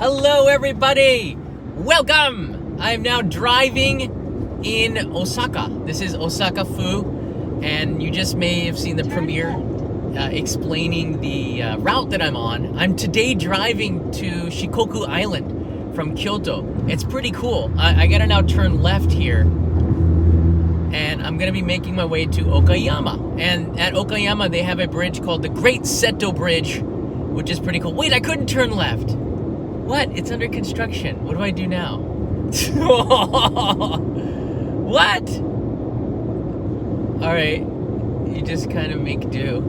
Hello everybody! Welcome! I am now driving in Osaka. This is Osaka Fu, and you just may have seen the premiere explaining the route that I'm on. I'm today driving to Shikoku Island from Kyoto. It's pretty cool. I gotta now turn left here, and I'm gonna be making my way to Okayama. And at Okayama they have a bridge called the Great Seto Bridge, which is pretty cool. Wait, I couldn't turn left! What? It's under construction. What do I do now? What? Alright. You just kind of make do.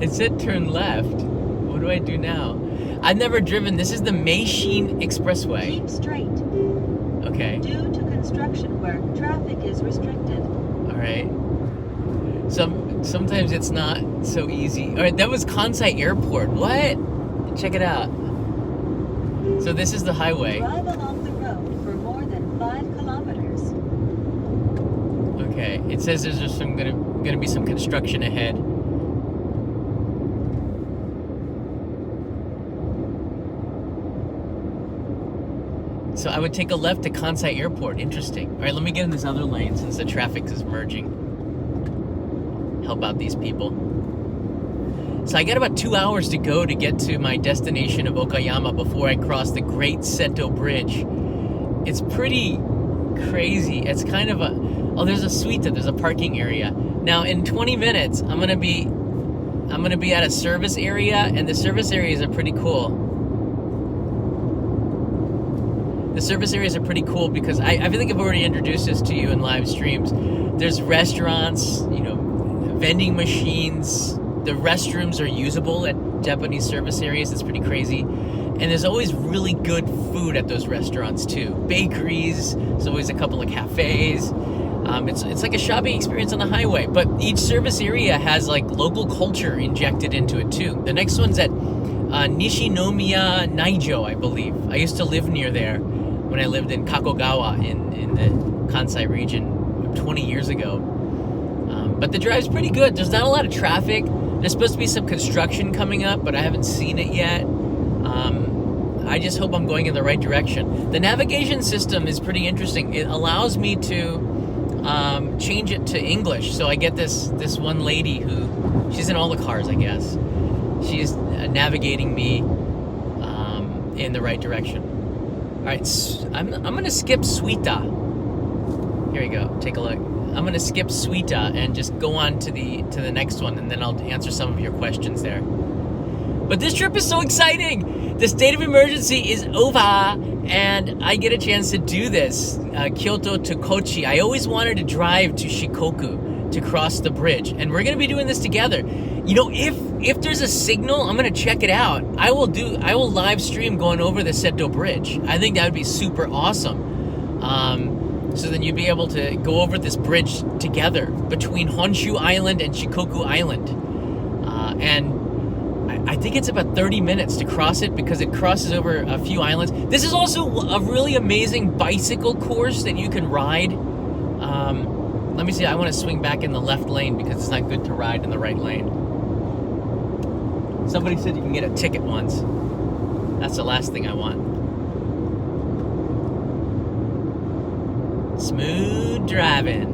It said turn left. What do I do now? I've never driven. This is the Meishin Expressway. Keep straight. Okay. Due to construction work, traffic is restricted. Alright. Sometimes it's not so easy. Alright, that was Kansai Airport. What? Check it out. So this is the highway. Drive along the road for more than 5 kilometers. Okay, it says there's just gonna be some construction ahead. So I would take a left to Kansai Airport. Interesting. All right, let me get in this other lane since the traffic is merging. Help out these people. So I got about 2 hours to go to get to my destination of Okayama before I cross the Great Seto Bridge. It's pretty crazy. It's kind of oh, there's a suite, there's a parking area. Now in 20 minutes, I'm gonna be at a service area, and the service areas are pretty cool. The service areas are pretty cool because I think I've already introduced this to you in live streams. There's restaurants, vending machines. The restrooms are usable at Japanese service areas. It's pretty crazy. And there's always really good food at those restaurants too. Bakeries, there's always a couple of cafes. It's like a shopping experience on the highway, but each service area has like local culture injected into it too. The next one's at Nishinomiya Naijo, I believe. I used to live near there when I lived in Kakogawa in the Kansai region 20 years ago. But the drive's pretty good. There's not a lot of traffic. There's supposed to be some construction coming up, but I haven't seen it yet. I just hope I'm going in the right direction. The navigation system is pretty interesting. It allows me to change it to English. So I get this one lady who, she's in all the cars, I guess. She's navigating me in the right direction. All right, I'm going to skip Suita. Here we go. Take a look. I'm gonna skip Suita and just go on to the next one, and then I'll answer some of your questions there. But this trip is so exciting! The state of emergency is over, and I get a chance to do this. Kyoto to Kochi. I always wanted to drive to Shikoku to cross the bridge, and we're gonna be doing this together. If there's a signal, I'm gonna check it out. I will live stream going over the Seto Bridge. I think that would be super awesome. So then you'd be able to go over this bridge together between Honshu Island and Shikoku Island. And I think it's about 30 minutes to cross it because it crosses over a few islands. This is also a really amazing bicycle course that you can ride. Let me see, I want to swing back in the left lane because it's not good to ride in the right lane. Somebody said you can get a ticket once. That's the last thing I want. Smooth driving.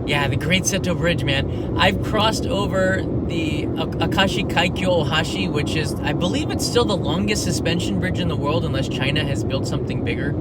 Yeah, the Great Seto Bridge, man. I've crossed over the Akashi Kaikyo Ohashi, which is, I believe it's still the longest suspension bridge in the world, unless China has built something bigger.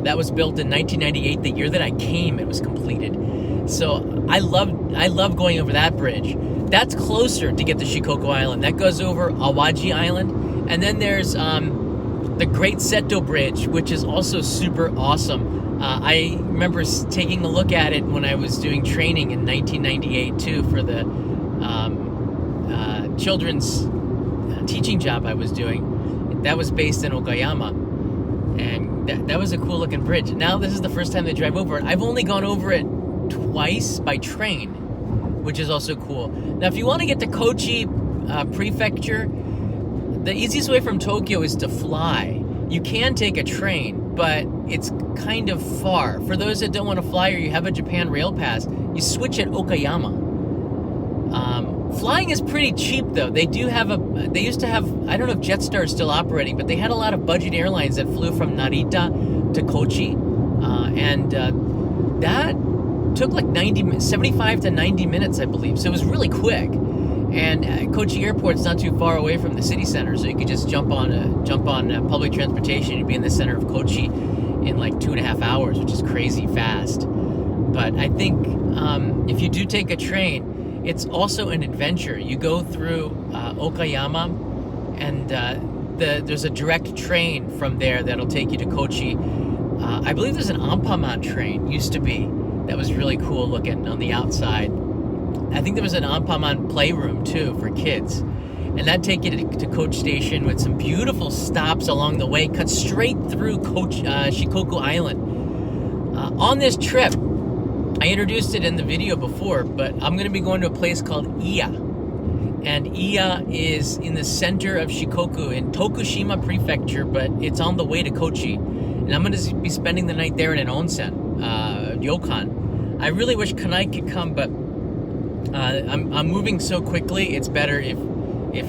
That was built in 1998, the year that I came, it was completed. So I love going over that bridge. That's closer to get to Shikoku Island. That goes over Awaji Island. And then there's the Great Seto Bridge, which is also super awesome. I remember taking a look at it when I was doing training in 1998 too for the children's teaching job I was doing. That was based in Okayama, and that was a cool looking bridge. Now this is the first time they drive over it. I've only gone over it twice by train, which is also cool. Now if you want to get to Kochi Prefecture, the easiest way from Tokyo is to fly. You can take a train, but it's kind of far. For those that don't want to fly or you have a Japan Rail Pass, you switch at Okayama. Flying is pretty cheap though. They used to have, I don't know if Jetstar is still operating, but they had a lot of budget airlines that flew from Narita to Kochi. That took like 75 to 90 minutes, I believe. So it was really quick. And Kochi Airport's not too far away from the city center, so you could just jump on public transportation. You'd be in the center of Kochi in like 2.5 hours, which is crazy fast. But I think if you do take a train, it's also an adventure. You go through Okayama, and there's a direct train from there that'll take you to Kochi. I believe there's an Anpanman train, used to be, that was really cool looking on the outside. I think there was an Anpanman playroom too for kids. And that'd take you to Kochi Station with some beautiful stops along the way, cut straight through Shikoku Island. On this trip, I introduced it in the video before, but I'm going to be going to a place called Iya. And Iya is in the center of Shikoku in Tokushima Prefecture, but it's on the way to Kochi. And I'm going to be spending the night there in an onsen, ryokan. I really wish Kanai could come, but I'm moving so quickly, it's better if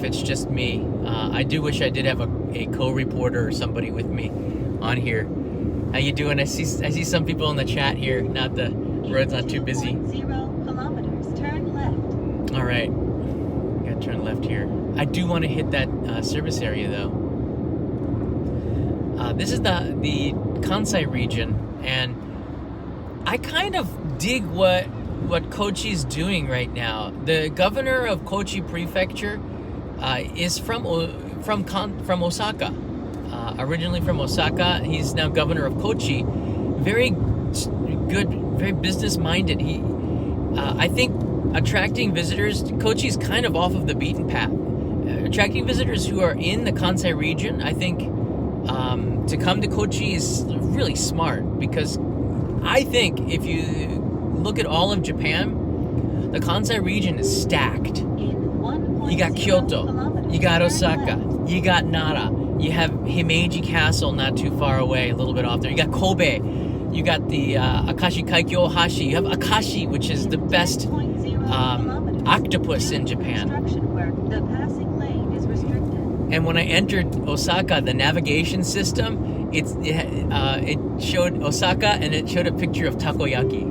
it's just me. I do wish I did have a co-reporter or somebody with me on here. How you doing? I see some people in the chat here. Not the road's not too busy. 2.0 kilometers, turn left. All right, gotta turn left here. I do want to hit that service area though. This is the Kansai region, and I kind of dig what Kochi's doing right now. The governor of Kochi Prefecture is from Osaka. Originally from Osaka, he's now governor of Kochi. Very good, very business-minded. I think attracting visitors, Kochi's kind of off of the beaten path. Attracting visitors who are in the Kansai region, I think to come to Kochi is really smart, because I think if you look at all of Japan, the Kansai region is stacked. You got Kyoto, you got Osaka, you got Nara, you have Himeji Castle not too far away, a little bit off there. You got Kobe, you got the Akashi Kaikyo Hashi, you have Akashi, which is the best octopus in Japan. The passing lane is restricted. And when I entered Osaka, the navigation system, it showed Osaka and it showed a picture of takoyaki.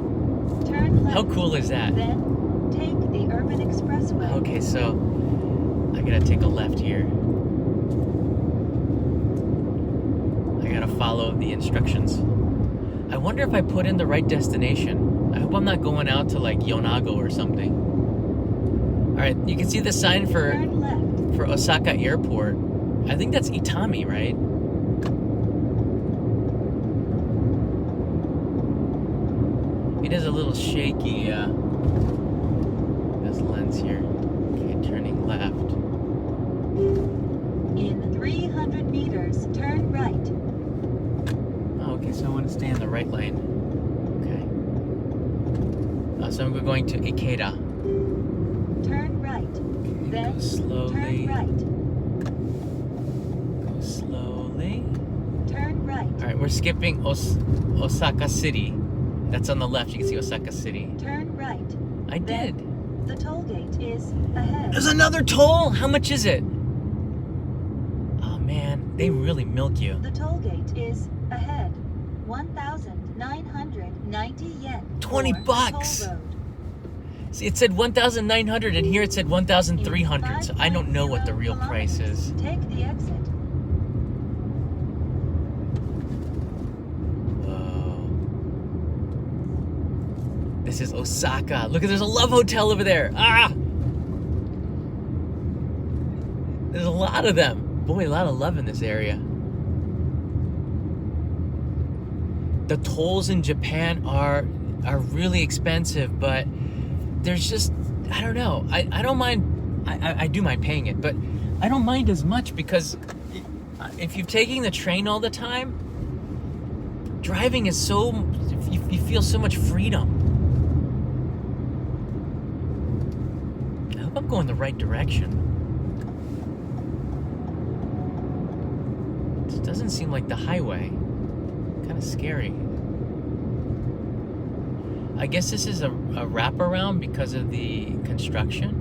Turn left. How cool is that? Then take the Urban Expressway. Okay, so I gotta take a left here. I gotta follow the instructions. I wonder if I put in the right destination. I hope I'm not going out to like Yonago or something. All right, you can see the sign for Osaka Airport. I think that's Itami, right? It is a little shaky, this lens here. Okay, turning left. In 300 meters, turn right. Oh, okay, so I want to stay in the right lane. Okay. So we're going to Ikeda. Turn right. Okay, Then go slowly. turn right. Go slowly. Turn right. All right, we're skipping Osaka City. That's on the left. You can see Osaka City. Turn right. I did. The toll gate is ahead. There's another toll. How much is it? Oh man, they really milk you. The toll gate is ahead. 1,990 yen. 20 for bucks. toll road. See, it said 1,900, and here it said 1,300. So I don't know what the real price is. Take the exit. This is Osaka. Look, there's a love hotel over there. Ah! There's a lot of them. Boy, a lot of love in this area. The tolls in Japan are really expensive, but there's just, I don't know. I don't mind. I do mind paying it, but I don't mind as much, because if you're taking the train all the time, driving is so, you feel so much freedom. I'm going the right direction. This doesn't seem like the highway. Kind of scary. I guess this is a wraparound because of the construction.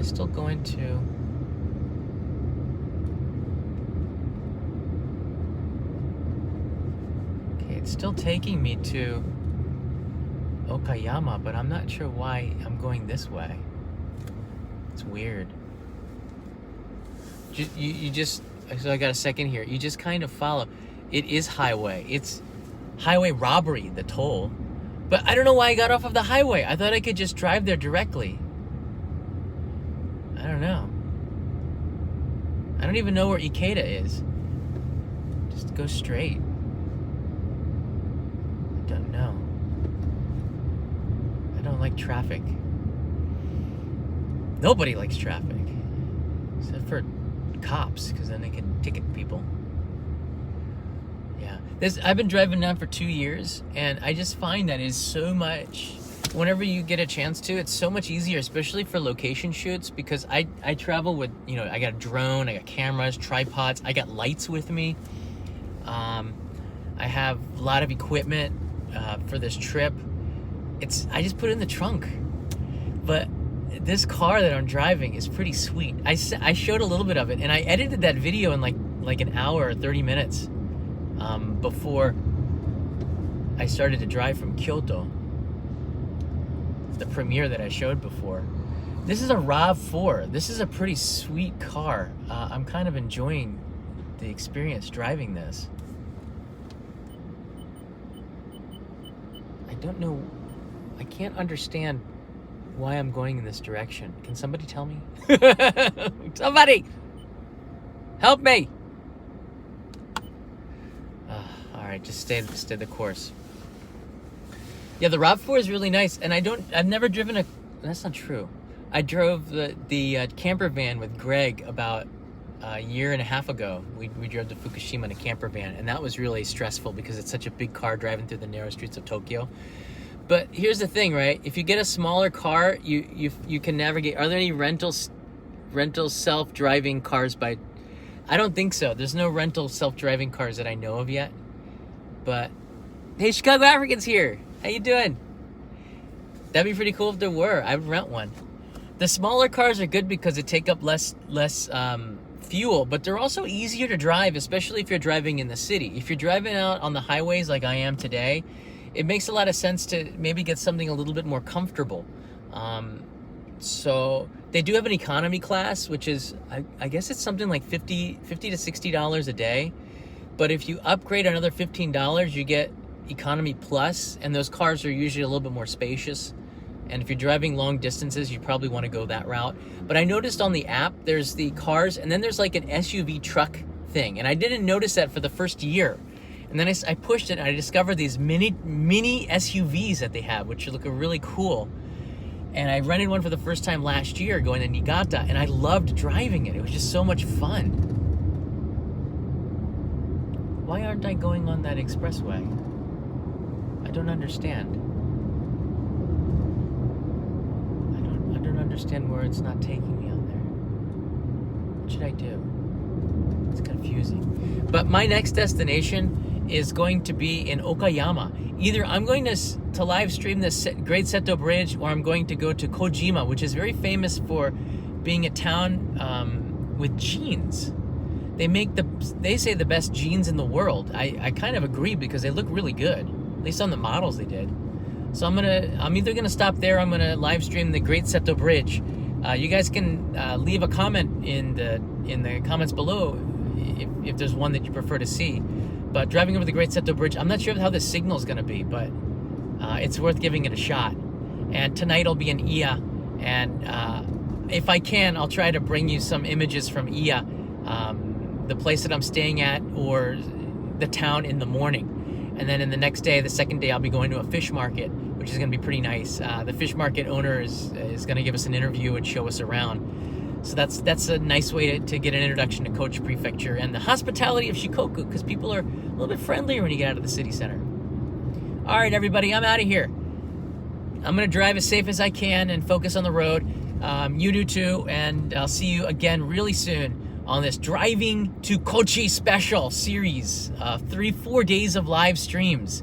I still going to... Okay, it's still taking me to Okayama, but I'm not sure why I'm going this way. It's weird. You just... So I got a second here. You just kind of follow. It is highway. It's highway robbery, the toll. But I don't know why I got off of the highway. I thought I could just drive there directly. I don't know. I don't even know where Ikeda is. Just go straight. I don't know. I don't like traffic. Nobody likes traffic. Except for cops, because then they can ticket people. Yeah. I've been driving now for 2 years, and I just find that it's so much... Whenever you get a chance to, it's so much easier, especially for location shoots, because I travel with, you know, I got a drone, I got cameras, tripods, I got lights with me. I have a lot of equipment for this trip. I just put it in the trunk. But this car that I'm driving is pretty sweet. I showed a little bit of it, and I edited that video in like an hour or 30 minutes before I started to drive from Kyoto. The premiere that I showed before. This is a RAV4. This is a pretty sweet car. I'm kind of enjoying the experience driving this. I don't know. I can't understand why I'm going in this direction. Can somebody tell me? Somebody! Help me! Alright, just stay the course. Yeah, the RAV4 is really nice, and I've never driven a... That's not true. I drove the camper van with Greg about a year and a half ago. We drove to Fukushima in a camper van, and that was really stressful because it's such a big car driving through the narrow streets of Tokyo. But here's the thing, right? If you get a smaller car, you can navigate. Are there any rental self-driving cars by... I don't think so. There's no rental self-driving cars that I know of yet. But hey, Chicago Africans here. How you doing? That'd be pretty cool if there were. I would rent one. The smaller cars are good because they take up less fuel, but they're also easier to drive, especially if you're driving in the city. If you're driving out on the highways like I am today, it makes a lot of sense to maybe get something a little bit more comfortable. So they do have an economy class, which is, I guess it's something like $50 to $60 a day. But if you upgrade another $15, you get economy plus, and those cars are usually a little bit more spacious. And if you're driving long distances, you probably want to go that route. But I noticed on the app, there's the cars, and then there's like an SUV truck thing. And I didn't notice that for the first year. And then I pushed it, and I discovered these mini SUVs that they have, which look really cool. And I rented one for the first time last year going to Niigata, and I loved driving it. It was just so much fun. Why aren't I going on that expressway? I don't understand. I don't understand where it's not taking me on there. What should I do? It's confusing. But my next destination is going to be in Okayama. Either I'm going to live stream this Great Seto Bridge, or I'm going to go to Kojima, which is very famous for being a town with jeans. They say the best jeans in the world. I kind of agree because they look really good, at least on the models they did. So I'm either gonna stop there. Or I'm gonna live stream the Great Seto Bridge. You guys can leave a comment in the comments below if there's one that you prefer to see. But driving over the Great Seto Bridge, I'm not sure how the signal's gonna be, but it's worth giving it a shot. And tonight I'll be in Iya, and if I can, I'll try to bring you some images from Iya, the place that I'm staying at, or the town in the morning. And then in the next day, the second day, I'll be going to a fish market, which is going to be pretty nice. The fish market owner is going to give us an interview and show us around. So that's a nice way to get an introduction to Kochi Prefecture and the hospitality of Shikoku, because people are a little bit friendlier when you get out of the city center. All right, everybody, I'm out of here. I'm going to drive as safe as I can and focus on the road. You do too, and I'll see you again really soon on this Driving to Kochi special series. 4 days of live streams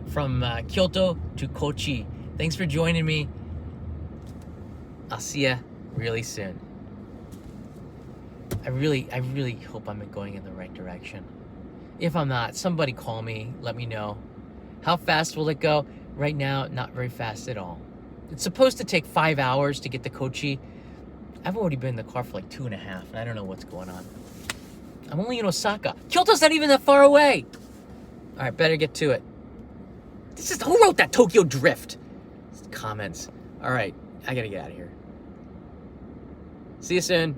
from Kyoto to Kochi. Thanks for joining me. I'll see ya really soon. I really hope I'm going in the right direction. If I'm not, somebody call me, let me know. How fast will it go? Right now, not very fast at all. It's supposed to take 5 hours to get to Kochi. I've already been in the car for like 2.5, and I don't know what's going on. I'm only in Osaka. Kyoto's not even that far away. All right, better get to it. Who wrote that Tokyo Drift? Comments. All right, I gotta get out of here. See you soon.